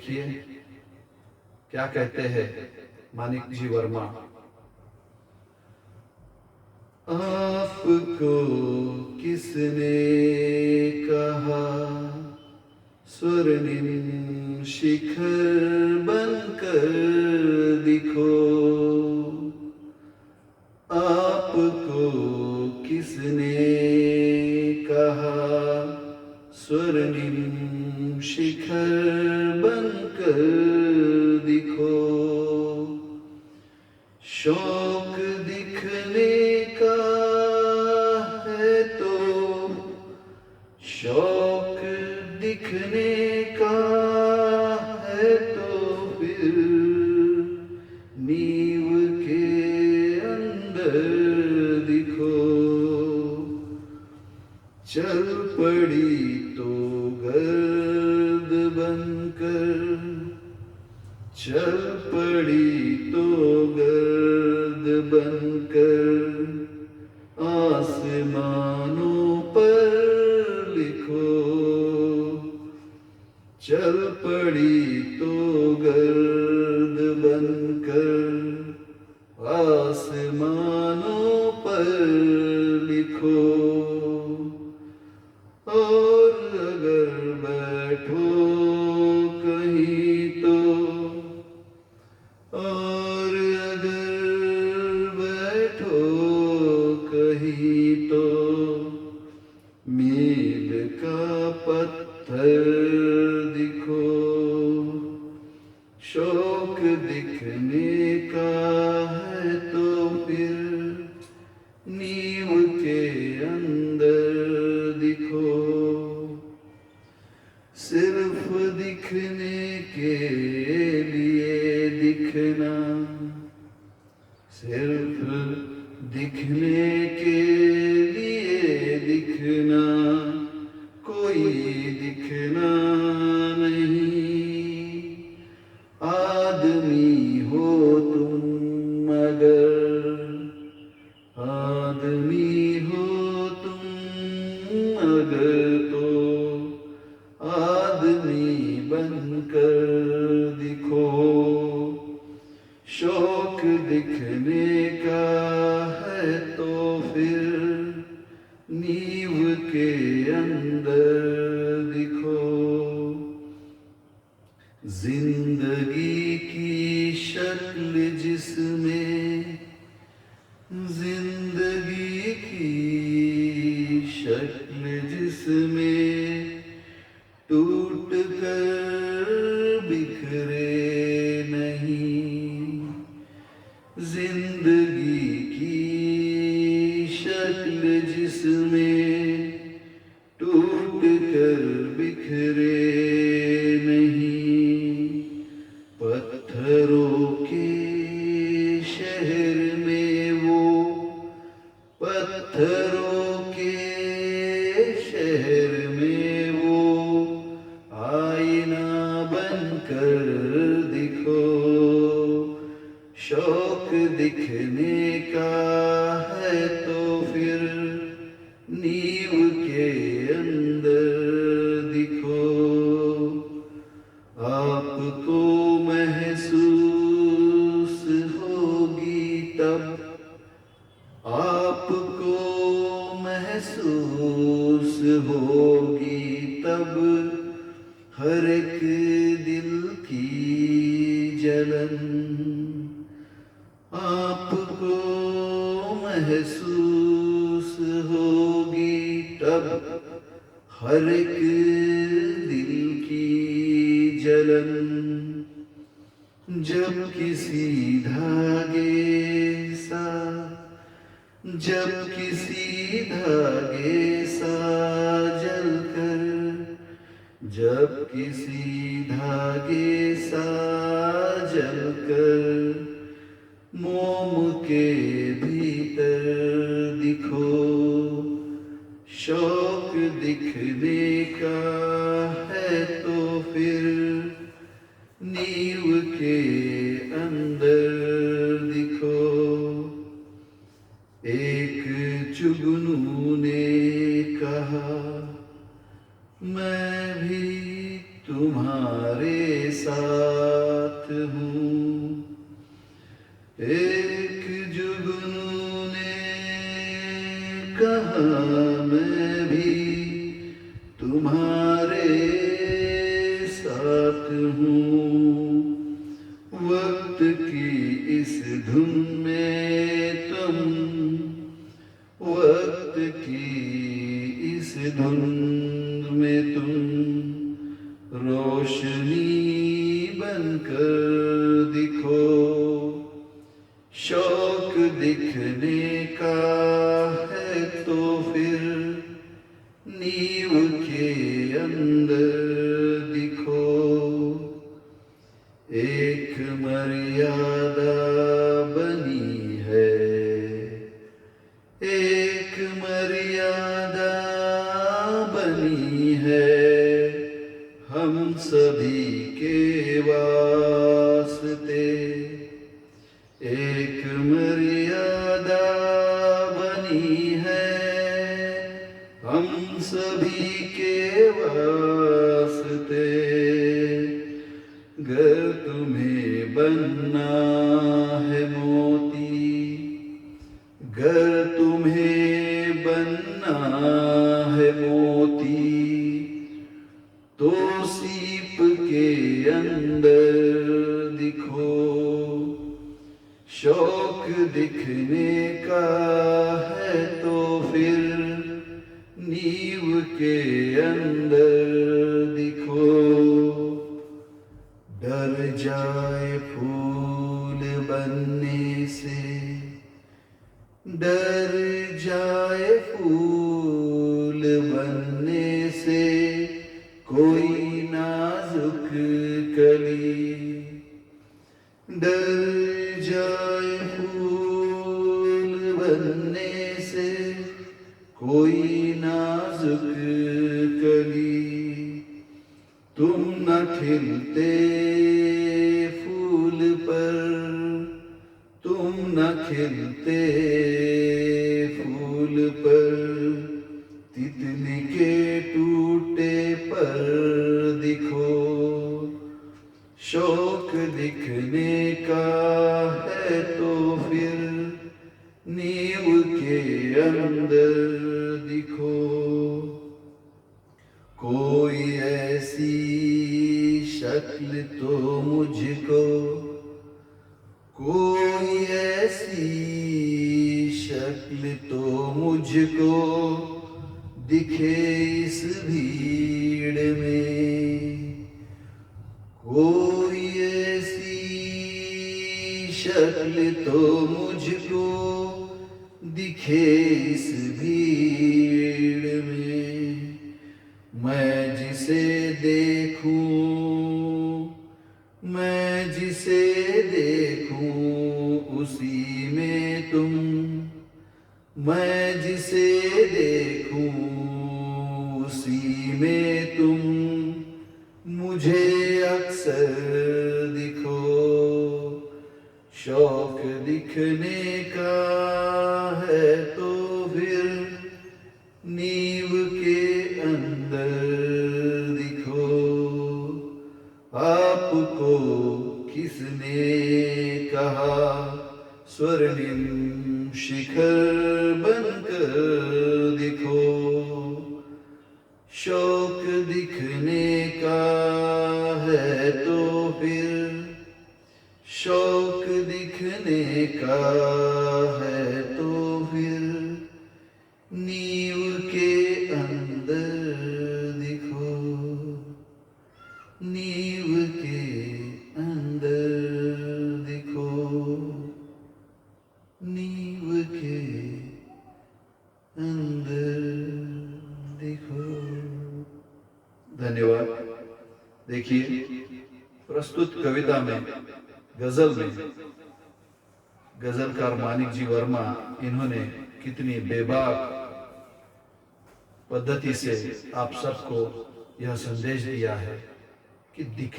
देखिए क्या कहते हैं मानिक जी वर्मा। आपको किसने कहा स्वर्णिम शिखर बनकर दिखो, आपको किसने कहा स्वर्णिम शिखर बनकर दिखो। शौक दिखने का है तो, शौक दिखने का है तो फिर नींव के अंदर दिखो। चल पड़ी तो गर्द बनकर, चल पड़ी तो गर्द बनकर आसमानों पर लिखो। चल पड़ी तो गर्द बनकर आसमानों पर लिखो। और अगर बैठो कहीं तो, और अगर बैठो कहीं तो मील का पत्थर दिखो। शौक दिखने का है तो फिर नींव के अंदर दिखो। सिर्फ दिखने के लिए दिखना, सिर्फ दिखने के लिए दिखना, कोई दिखना नहीं। आदमी हो तुम अगर, आदमी हो तुम अगर तो आदमी बनकर दिखो। शौक दिखने का है तो फिर नींव के अंदर दिखो। जिंदगी की शक्ल जिसमें, जिंदगी की शक्ल जिसमें टूट कर बिखरे नहीं। जिंदगी की शक्ल जिसमें टूट कर बिखरे नहीं। पत्थरों के शहर में वो, पत्थरों के शहर में वो आईना बनकर दिखो। शौक दिखने का है तो फिर नींव के अंदर दिखो। आपको महसूस होगी तब, आपको महसूस होगी तब हर एक दिल की जलन। आपको महसूस होगी तब हर एक दिल की जलन। जब किसी धागे सा, जब किसी धागे सा जलकर, जब किसी धागे सा जलकर मोम के भीतर दिखो। शौक दिखने का है तो फिर नींव के अंदर दिखो। एक जुगनू ने कहा मैं भी तुम्हारे साथ साथ हूँ। एक जुगनू ने कहा मैं भी तुम्हारे साथ हूँ। वक्त की इस धुन में तुम, वक्त की इस धुन में तुम रोशनी बनकर दिखो। शौक दिखने का है तो फिर नींव के अंदर दिखो। एक मर्यादा बनी है, एक मर्यादा बनी है हम सभी के वास्ते। एक मर्यादा बनी है हम सभी के वास्ते। गर तुम्हें बनना है मोती, गर तुम्हें बनना है मोती, तो सीप के अंदर दिखो। शौक दिखने का है तो फिर नींव के अंदर दिखो। डर जाए फूल बनने से, डर जाए फूल बनने से कोई नाजुक कली। डर जाए फूल बनने से कोई नाजुक कली। तुम न खिलते फूल पर, तुम न खिलते फूल पर, तितली के टूटे पर दिखो। शौक दिखने का है तो फिर नींव के अंदर दिखो। कोई ऐसी शक्ल तो मुझको, कोई ऐसी शक्ल तो मुझको दिखे इस भीड़ में। कोई ऐसी शक्ल तो मुझको दिखे इस भीड़ में। मैं जिसे देखूं, मैं जिसे देखूं उसी में तुम, मैं जिसे देखूं उसी में तुम मुझे अक्सर दिखो। शौक दिखने का है तो फिर नींव के अंदर दिखो। आपको किसने कहा स्वर्णिम शिखर बनकर दिखो। शौक दिखने का है तो फिर, शौक दिखने का है तो फिर नींव के अंदर दिखो। नींव के अंदर दिखो। नींव के अंदर दिखो। धन्यवाद। देखिए, प्रस्तुत कविता में, गजल में, गजलकार मानिक जी वर्मा इन्होंने कितनी बेबाक पद्धति से आप सबको यह संदेश दिया है कि दिख